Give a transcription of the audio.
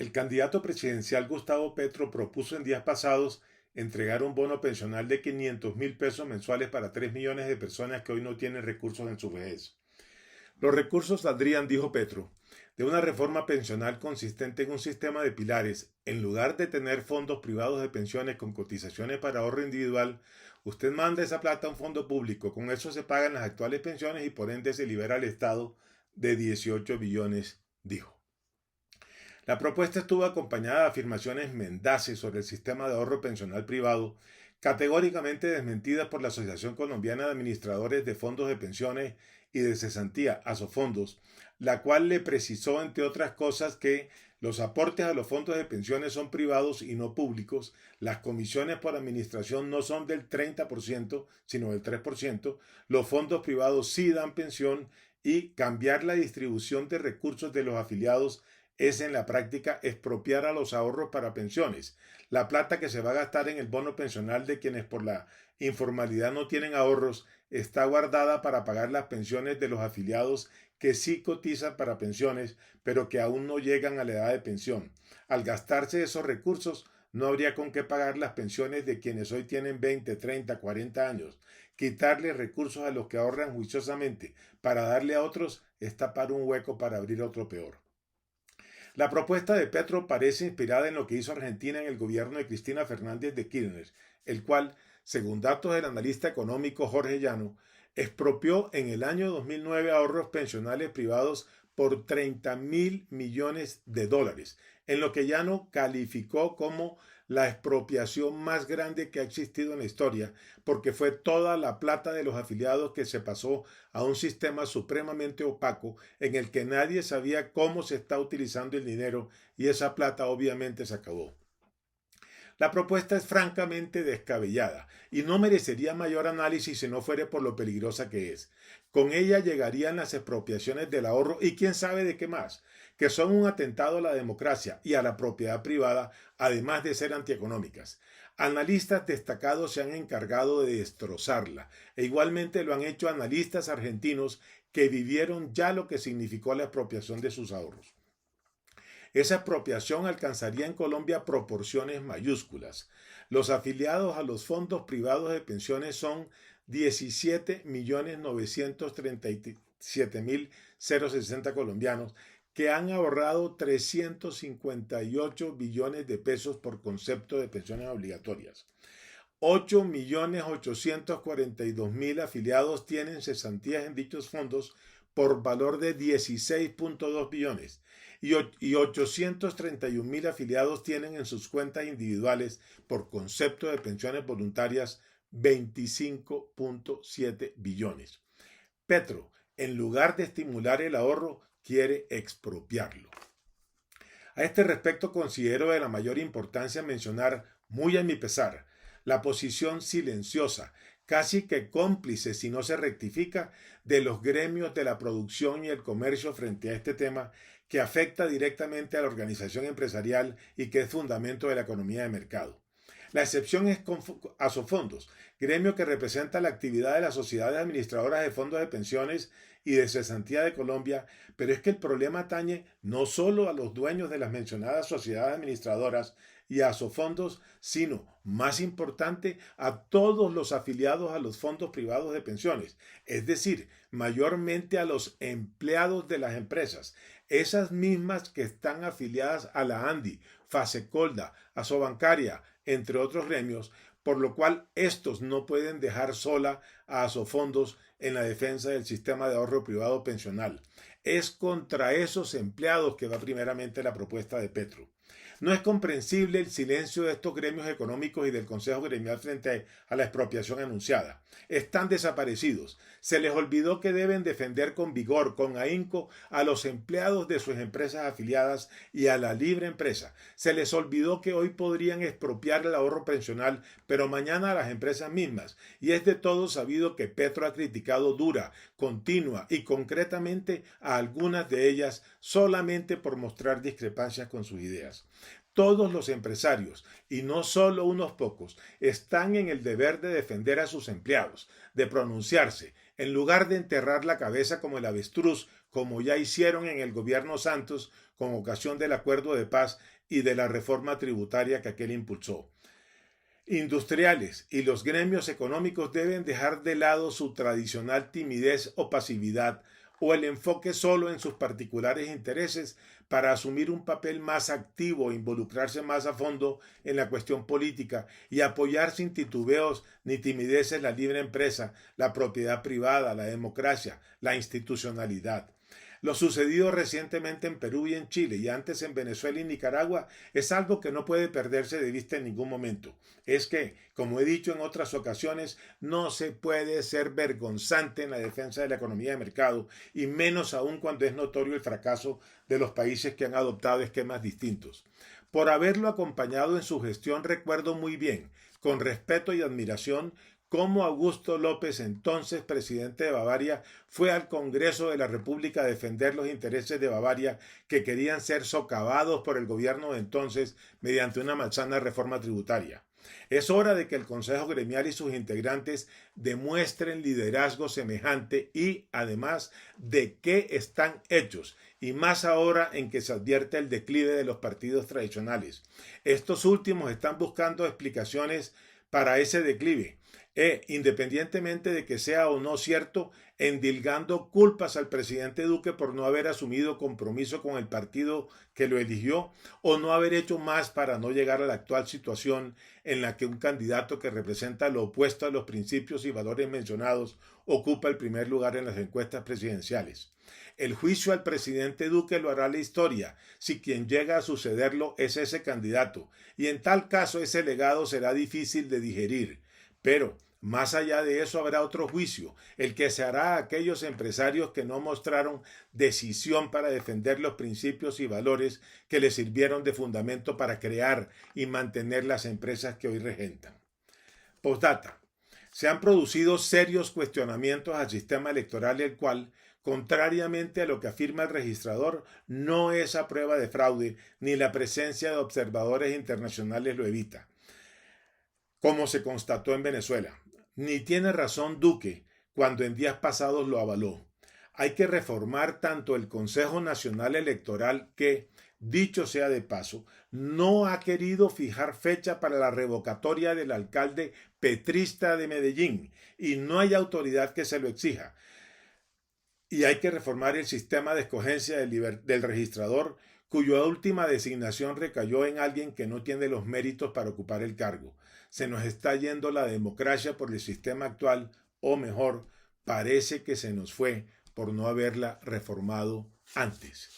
El candidato presidencial Gustavo Petro propuso en días pasados entregar un bono pensional de 500.000 pesos mensuales para 3 millones de personas que hoy no tienen recursos en su vejez. Los recursos saldrían, dijo Petro, de una reforma pensional consistente en un sistema de pilares. En lugar de tener fondos privados de pensiones con cotizaciones para ahorro individual, usted manda esa plata a un fondo público. Con eso se pagan las actuales pensiones y por ende se libera al Estado de 18 billones, dijo. La propuesta estuvo acompañada de afirmaciones mendaces sobre el sistema de ahorro pensional privado, categóricamente desmentidas por la Asociación Colombiana de Administradores de Fondos de Pensiones y de Cesantía, Asofondos, la cual le precisó, entre otras cosas, que los aportes a los fondos de pensiones son privados y no públicos, las comisiones por administración no son del 30%, sino del 3%, los fondos privados sí dan pensión y cambiar la distribución de recursos de los afiliados es en la práctica expropiar a los ahorros para pensiones. La plata que se va a gastar en el bono pensional de quienes por la informalidad no tienen ahorros está guardada para pagar las pensiones de los afiliados que sí cotizan para pensiones, pero que aún no llegan a la edad de pensión. Al gastarse esos recursos, no habría con qué pagar las pensiones de quienes hoy tienen 20, 30, 40 años. Quitarle recursos a los que ahorran juiciosamente para darle a otros es tapar un hueco para abrir otro peor. La propuesta de Petro parece inspirada en lo que hizo Argentina en el gobierno de Cristina Fernández de Kirchner, el cual, según datos del analista económico Jorge Llano, expropió en el año 2009 ahorros pensionales privados por 30.000 millones de dólares, en lo que Llano calificó como la expropiación más grande que ha existido en la historia, porque fue toda la plata de los afiliados que se pasó a un sistema supremamente opaco en el que nadie sabía cómo se está utilizando el dinero y esa plata obviamente se acabó. La propuesta es francamente descabellada y no merecería mayor análisis si no fuera por lo peligrosa que es. Con ella llegarían las expropiaciones del ahorro y quién sabe de qué más, que son un atentado a la democracia y a la propiedad privada, además de ser antieconómicas. Analistas destacados se han encargado de destrozarla e igualmente lo han hecho analistas argentinos que vivieron ya lo que significó la expropiación de sus ahorros. Esa expropiación alcanzaría en Colombia proporciones mayúsculas. Los afiliados a los fondos privados de pensiones son 17.937.060 colombianos que han ahorrado 358 billones de pesos por concepto de pensiones obligatorias. 8.842.000 afiliados tienen cesantías en dichos fondos por valor de 16.2 billones y 831.000 afiliados tienen en sus cuentas individuales por concepto de pensiones voluntarias 25.7 billones. Petro, en lugar de estimular el ahorro, quiere expropiarlo. A este respecto considero de la mayor importancia mencionar, muy a mi pesar, la posición silenciosa, casi que cómplice si no se rectifica, de los gremios de la producción y el comercio frente a este tema que afecta directamente a la organización empresarial y que es fundamento de la economía de mercado. La excepción es Asofondos, gremio que representa la actividad de las sociedades administradoras de fondos de pensiones y de cesantía de Colombia, pero es que el problema atañe no solo a los dueños de las mencionadas sociedades administradoras y a Asofondos, sino, más importante, a todos los afiliados a los fondos privados de pensiones, es decir, mayormente a los empleados de las empresas, esas mismas que están afiliadas a la ANDI, Fasecolda, Asobancaria, entre otros gremios, por lo cual estos no pueden dejar sola a Asofondos en la defensa del sistema de ahorro privado pensional. Es contra esos empleados que va primeramente la propuesta de Petro. No es comprensible el silencio de estos gremios económicos y del Consejo Gremial frente a la expropiación anunciada. Están desaparecidos. Se les olvidó que deben defender con vigor, con ahínco, a los empleados de sus empresas afiliadas y a la libre empresa. Se les olvidó que hoy podrían expropiar el ahorro pensional, pero mañana a las empresas mismas. Y es de todo sabido que Petro ha criticado dura, continua y concretamente a algunas de ellas solamente por mostrar discrepancias con sus ideas. Todos los empresarios, y no solo unos pocos, están en el deber de defender a sus empleados, de pronunciarse, en lugar de enterrar la cabeza como el avestruz como ya hicieron en el gobierno Santos con ocasión del acuerdo de paz y de la reforma tributaria que aquel impulsó. Industriales y los gremios económicos deben dejar de lado su tradicional timidez o pasividad o el enfoque solo en sus particulares intereses para asumir un papel más activo e involucrarse más a fondo en la cuestión política y apoyar sin titubeos ni timideces la libre empresa, la propiedad privada, la democracia, la institucionalidad. Lo sucedido recientemente en Perú y en Chile y antes en Venezuela y Nicaragua es algo que no puede perderse de vista en ningún momento. Es que, como he dicho en otras ocasiones, no se puede ser vergonzante en la defensa de la economía de mercado y menos aún cuando es notorio el fracaso de los países que han adoptado esquemas distintos. Por haberlo acompañado en su gestión recuerdo muy bien, con respeto y admiración, cómo Augusto López, entonces presidente de Bavaria, fue al Congreso de la República a defender los intereses de Bavaria que querían ser socavados por el gobierno de entonces mediante una malsana reforma tributaria. Es hora de que el Consejo Gremial y sus integrantes demuestren liderazgo semejante y, además, de qué están hechos, y más ahora en que se advierte el declive de los partidos tradicionales. Estos últimos están buscando explicaciones para ese declive, independientemente de que sea o no cierto, endilgando culpas al presidente Duque por no haber asumido compromiso con el partido que lo eligió o no haber hecho más para no llegar a la actual situación en la que un candidato que representa lo opuesto a los principios y valores mencionados ocupa el primer lugar en las encuestas presidenciales. El juicio al presidente Duque lo hará la historia, si quien llega a sucederlo es ese candidato, y en tal caso ese legado será difícil de digerir. Pero, más allá de eso, habrá otro juicio, el que se hará a aquellos empresarios que no mostraron decisión para defender los principios y valores que les sirvieron de fundamento para crear y mantener las empresas que hoy regentan. Postdata. Se han producido serios cuestionamientos al sistema electoral, el cual, contrariamente a lo que afirma el registrador, no es a prueba de fraude, ni la presencia de observadores internacionales lo evita, como se constató en Venezuela. Ni tiene razón Duque cuando en días pasados lo avaló. Hay que reformar tanto el Consejo Nacional Electoral que, dicho sea de paso, no ha querido fijar fecha para la revocatoria del alcalde petrista de Medellín y no hay autoridad que se lo exija. Y hay que reformar el sistema de escogencia del registrador, cuya última designación recayó en alguien que no tiene los méritos para ocupar el cargo. Se nos está yendo la democracia por el sistema actual, o mejor, parece que se nos fue por no haberla reformado antes.